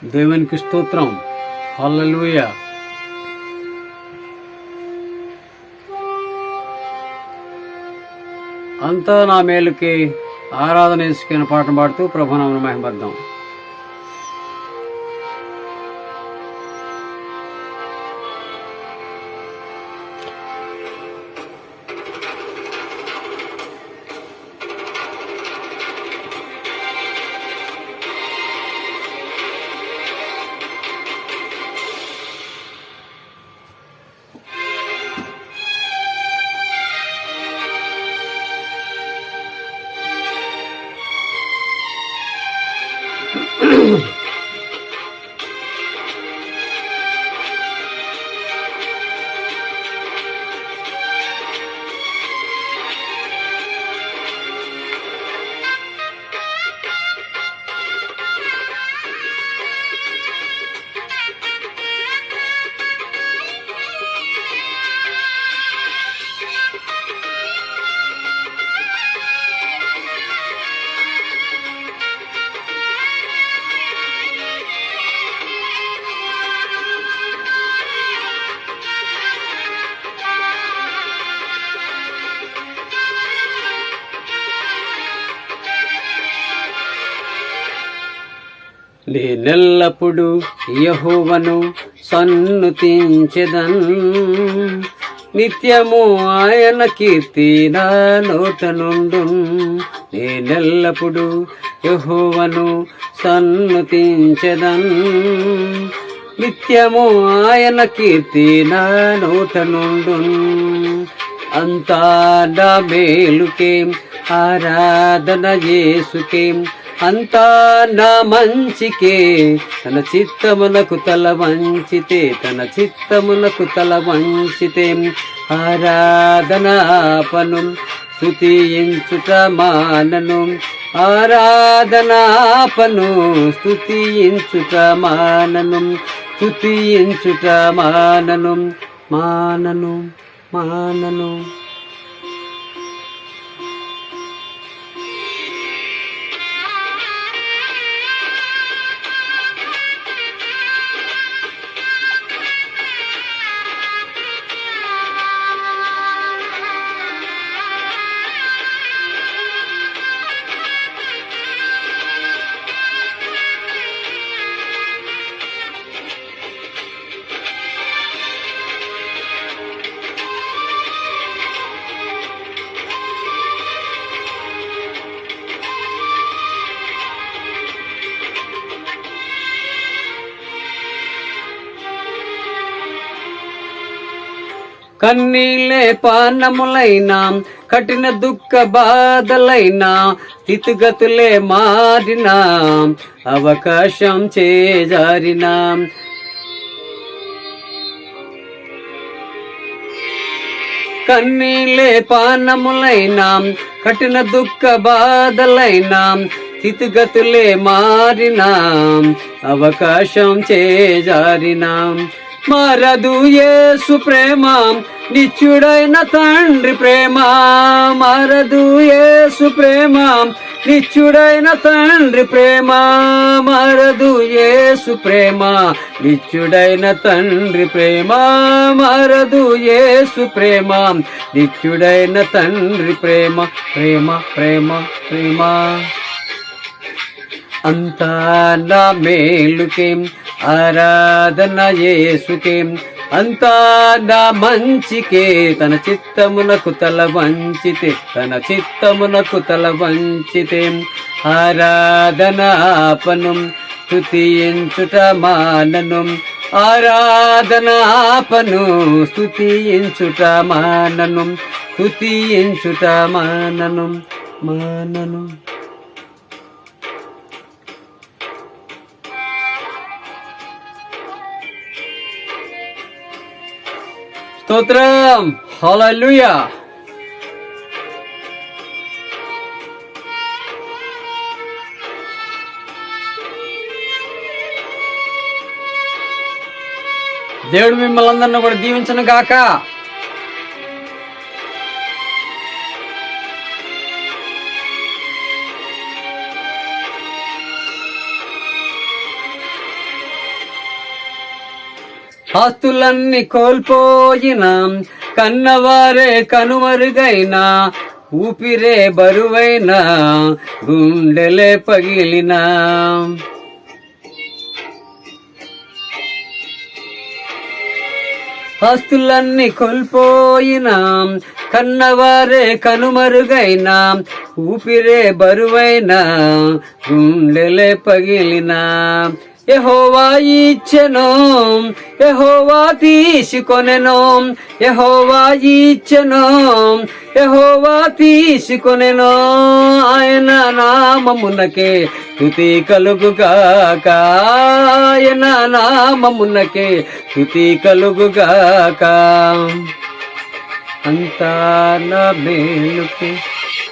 దేవునికి స్తోత్రం. హల్లెలూయా. అంతా నా మేలుకి ఆరాధన చేసుకుని పాటను పాడుతూ ప్రభునామమున మహిమపడదాం. నేనెల్లప్పుడు యెహోవాను సన్నుతించెదన్, నిత్యము ఆయన కీర్తి నా నోట నుండున్. నేనెల్లప్పుడు యెహోవాను సన్నుతించెదన్, నిత్యము ఆయన కీర్తి నా నోట నుండున్. అంతా నా మేలుకే ఆరాధన యేసుకే, అంతా నా మంచికే, తన చిత్తమునకు తల వంచితే, తన చిత్తమునకు తల వంచితే ఆరాధనాపను స్తుతించుట మానను, ఆరాధనాపను స్తుతించుట మానను, స్తుతించుట మానను, మానను మానను. కన్నీళ్ళే పానములైనా, కఠిన దుఃఖ బాధలైనా, స్థితిగతులే మారినా, అవకాశం చేజారినా, కన్నీళ్ళే పానములైనా, కఠిన దుఃఖ బాధలైనా, స్థితిగతులే మారినా, అవకాశం చేజారినా, మారదు యేసు ప్రేమ, నిత్యుడైన తండ్రి ప్రేమ, మారదు యేసు ప్రేమ, నిత్యుడైన తండ్రి ప్రేమ, మారదు యేసు ప్రేమ, నిత్యుడైన తండ్రి ప్రేమ, మారదు యేసు ప్రేమ, నిత్యుడైన తండ్రి ప్రేమ, ప్రేమ ప్రేమ ప్రేమ. అంతా నా మేలుకే ఆరాధన యేసుకే, అంతా నా మంచికే, తన చిత్తమునకు తల వంచితే, తన చిత్తమునకు తల వంచితే ఆరాధనాపను స్తుతించుట మానను, ఆరాధనాపను స్తుతించుట మానను, స్తుతించుట మానను, మానను. స్తోత్రం. హల్లెలూయా. దేవుడు మిమ్మల్ని అందరినీ కూడా దీవించను గాక. ఆస్తులన్నీ కోల్పోయినా కన్నవారే కనుమరుగైనా ఊపిరే బరువైనా గుండెలే పగిలినా ఆస్తులన్నీ కోల్పోయినా కన్నవారే కనుమరుగైనా ఊపిరే బరువైనా గుండెలే పగిలినా యెహోవా ఇచ్చెను యెహోవా తీసుకొనెను యెహోవా ఇచ్చెను యెహోవా తీసుకొనెను ఆయన నామమునకే స్తుతి కలుగుగాక ఆయన నామమునకే స్తుతి కలుగుగాక అంతా నా మేలుకే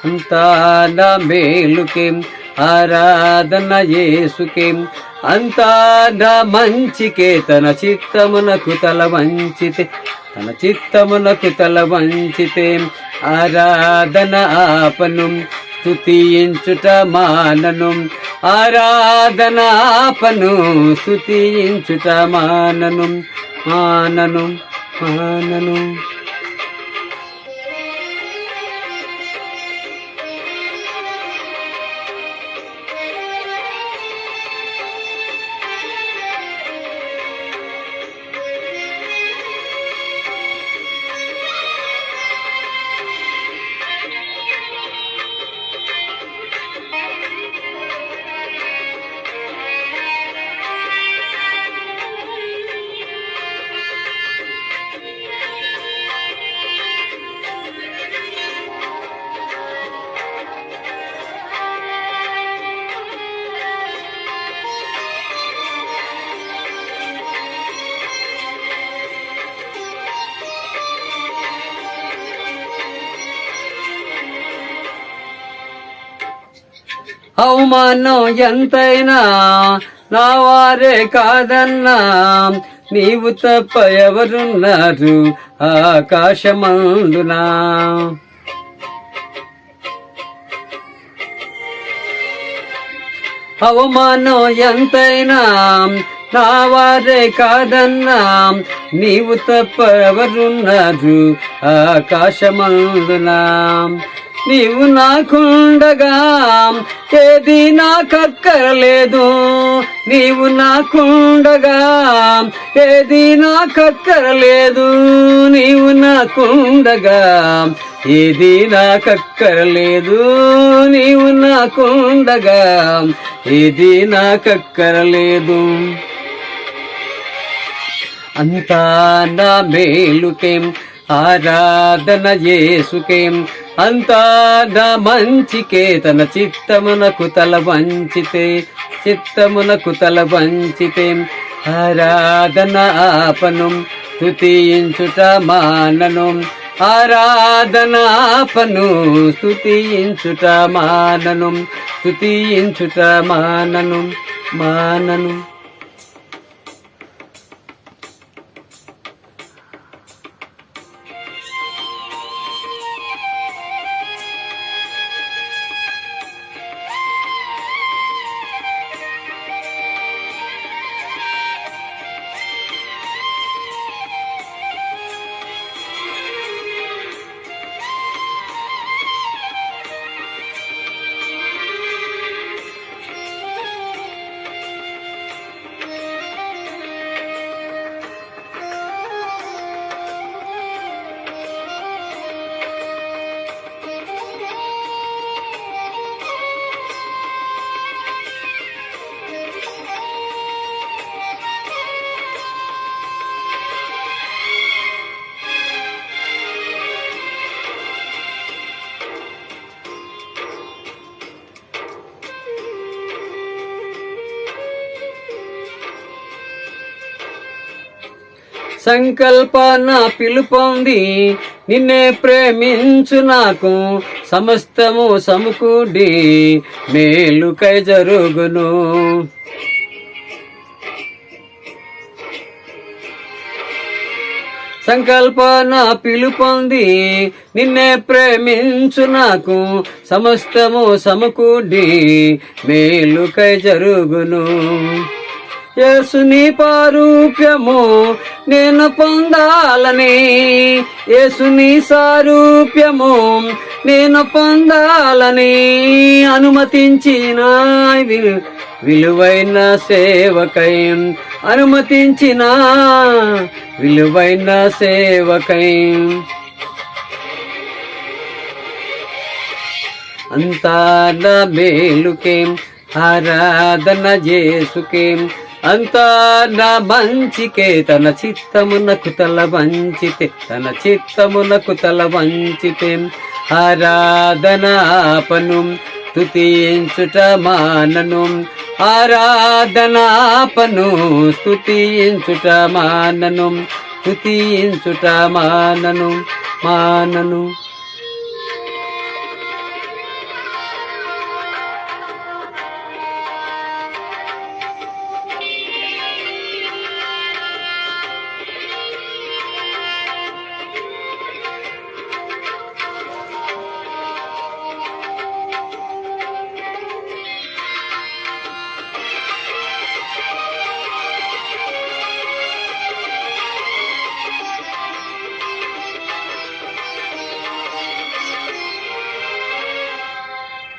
అంతా నా మేలుకే ఆరాధన యేసుకే అంతా నా మంచికే తన చిత్తమునకు తల వంచితే ఆరాధన ఆపను స్తుతించుట మానను ఆరాధన ఆపను స్తుతించుట మానను మానను మానను అవమానం ఎంతైనా నా వారే కాదన్నా నీవు తప్ప ఎవరున్నారు ఆకాశమందునా అవమానం ఎంతైనా నా వారే కాదన్నా నీవు తప్ప ఎవరున్నారు ఆకాశమందునా నీవు నాకుండగా ఏది నాకక్కరలేదు నీవు నాకుండగా ఏది నాకక్కరలేదు నీవు నాకుండగా ఏది నాకక్కరలేదు నీవు నాకుండగా ఏది నాకక్కరలేదు అంతా నా మేలుకేం ఆరాధన యేసుకేం అంతా నా మంచికే తన చిత్తమునకు తల వంచితే ఆరాధన ఆపను స్తుతించుట మానను ఆరాధన ఆపను స్తుతించుట మానను మానను సంకల్పన పిలుపొంది నిన్నే ప్రేమించు నాకు సమస్తము సమకూడి మేలుకై జరుగును. సంకల్పన పిలుపొంది నిన్నే ప్రేమించు నాకు సమస్తము సమకూడి మేలుకై జరుగును. యేసుని పారూప్యము నేను పొందాలని, యేసుని సారూప్యము నేను పొందాలని అనుమతించిన విలువైన సేవకై, అనుమతించిన విలువైన సేవకై. అంతా నా మేలుకే ఆరాధన చేసుకే, అంతా నా మంచికే తన చిత్తమునకు తల వంచితే, తన చిత్తమునకు తల వంచితే ఆరాధనాపను స్తుతించుట మానను, ఆరాధనాపను స్తుతించుట మానను, స్తుతించుట మానను, మానను.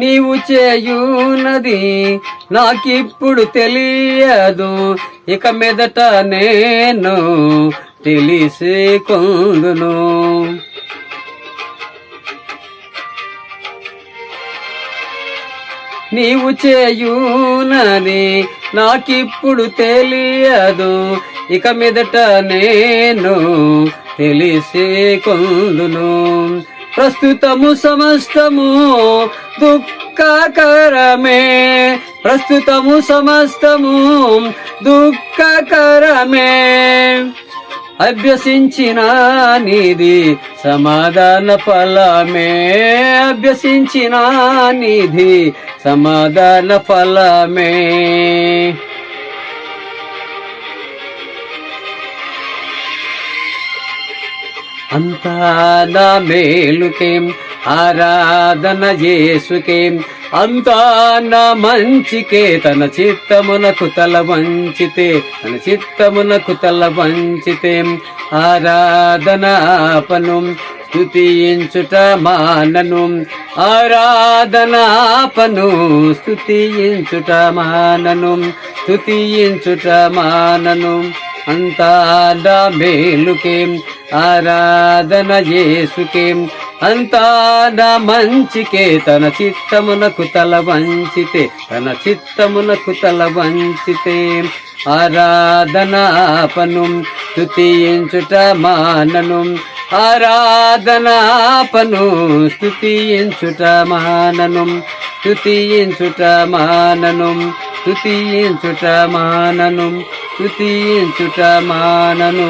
నీవు చేయునది నాకిప్పుడు తెలియదు, ఇక మీదట నేను తెలిసికొందును. నీవు చేయునది నాకిప్పుడు తెలియదు, ఇక మీదట నేను తెలిసికొందును. ప్రస్తుతము సమస్తము దుఃఖకరమే, ప్రస్తుతము సమస్తము దుఃఖకరమే. అభ్యసించిన నిధి సమాధాన ఫలమే, అభ్యసించిన నిధి సమాధాన ఫలమే. అంతా నా మేలుకే ఆరాధన యేసుకే, అంతా నా మంచికే తన చిత్తమునకు తల వంచితే, తన చిత్తమునకు తల వంచితే ఆరాధనాపను స్తుతించుట మానను, ఆరాధనాపను స్తుతించుట మానను, స్తుతించుట మానను. అంతా నా మేలుకే ఆరాధన యేసుకే, అంతా నా మంచికే తన చిత్తమునకు తల వంచితే, తన చిత్తమునకు తల వంచితే ఆరాధనాపను స్తుతించుట మానను, ఆరాధనాపను స్తుతించుట మానను, స్తుతించుట మానను, స్తుతించుట మానను, స్తుతించుట మానను.